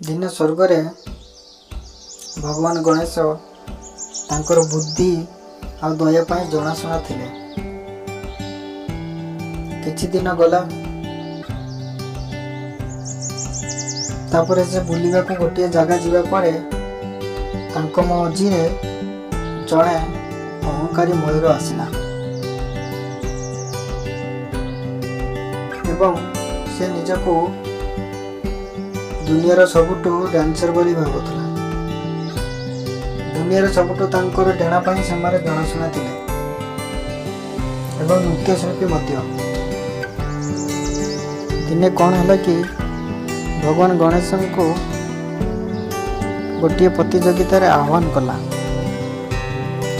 ଦିନେ ସ୍ୱର୍ଗରେ ଭଗବାନ ଗଣେଶ ତାଙ୍କର ବୁଦ୍ଧି ଆଉ ଦୟା ପାଇଁ ଜଣାଶୁଣା ଥିଲେ। କିଛି ଦିନ ଗଲା, ତାପରେ ସେ ବୁଲିବାକୁ ଗୋଟିଏ ଜାଗା ଯିବା ପରେ ତାଙ୍କ ମଝିରେ ଜଣେ ଅହଙ୍କାରୀ ମୟୂର ଆସିଲା ଏବଂ ସେ ନିଜକୁ ଦୁନିଆର ସବୁଠୁ ଡ୍ୟାନ୍ସର ବୋଲି ଭାବୁଥିଲା। ଦୁନିଆର ସବୁଠୁ ତାଙ୍କର ଡେଣା ପାଇଁ ସେମାନେ ଜଣାଶୁଣା ଥିଲେ ଏବଂ ନୃତ୍ୟଶିଳ୍ପୀ ମଧ୍ୟ। ଦିନେ କ'ଣ ହେଲା କି ଭଗବାନ ଗଣେଶଙ୍କୁ ଗୋଟିଏ ପ୍ରତିଯୋଗିତାରେ ଆହ୍ୱାନ କଲା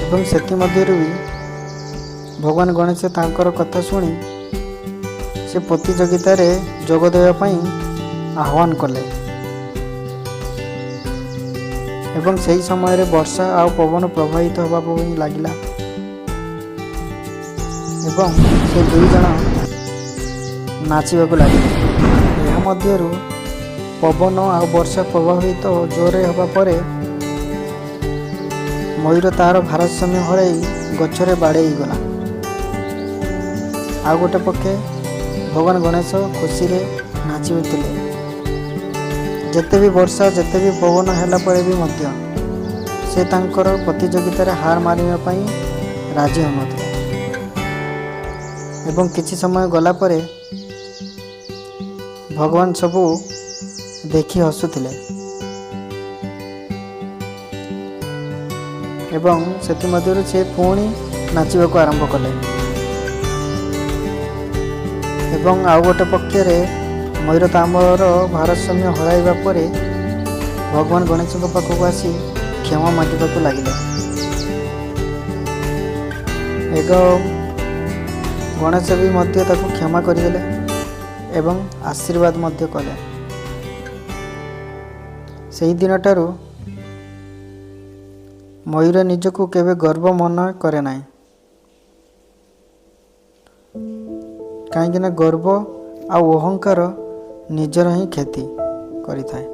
ଏବଂ ସେଥିମଧ୍ୟରୁ ବି ଭଗବାନ ଗଣେଶ ତାଙ୍କର କଥା ଶୁଣି ସେ ପ୍ରତିଯୋଗିତାରେ ଯୋଗ ଦେବା ପାଇଁ ଆହ୍ୱାନ କଲେ ଏବଂ ସେହି ସମୟରେ ବର୍ଷା ଆଉ ପବନ ପ୍ରବାହିତ ହେବାକୁ ଲାଗିଲା ଏବଂ ସେ ଦୁଇ ଜଣ ନାଚିବାକୁ ଲାଗିଲେ। ଏହା ମଧ୍ୟରୁ ପବନ ଆଉ ବର୍ଷା ପ୍ରଭାବିତ ଜୋରରେ ହେବା ପରେ ମୟୂର ତାହାର ଭାରସାମ୍ୟ ହରାଇ ଗଛରେ ବାଡ଼େଇ ଗଲା। ଆଉ ଗୋଟେ ପକ୍ଷେ ଭଗବାନ ଗଣେଶ ଖୁସିରେ ନାଚୁଥିଲେ। ଯେତେ ବି ବର୍ଷା ଯେତେ ବି ପବନ ହେଲା ପରେ ବି ମଧ୍ୟ ସେ ତାଙ୍କର ପ୍ରତିଯୋଗିତାରେ ହାର ମାନିବା ପାଇଁ ରାଜି ହେଉନଥିଲେ ଏବଂ କିଛି ସମୟ ଗଲା ପରେ ଭଗବାନ ସବୁ ଦେଖି ହସୁଥିଲେ ଏବଂ ସେଥିମଧ୍ୟରୁ ସେ ପୁଣି ନାଚିବାକୁ ଆରମ୍ଭ କଲେ ଏବଂ ଆଉ ଗୋଟେ ପକ୍ଷରେ ମୟୂର ତାଙ୍କର ଭାରସାମ୍ୟ ହରାଇବା ପରେ ଭଗବାନ ଗଣେଶଙ୍କ ପାଖକୁ ଆସି କ୍ଷମା ମାଗିବାକୁ ଲାଗିଲେ ଏବଂ ଗଣେଶ ବି ମଧ୍ୟ ତାକୁ କ୍ଷମା କରିଦେଲେ ଏବଂ ଆଶୀର୍ବାଦ ମଧ୍ୟ କଲେ। ସେହି ଦିନଠାରୁ ମୟୂର ନିଜକୁ କେବେ ଗର୍ବ ମନେ କରେ ନାହିଁ, କାହିଁକିନା ଗର୍ବ ଆଉ ଅହଙ୍କାର ନିଜର ହିଁ କ୍ଷତି କରିଥାଏ।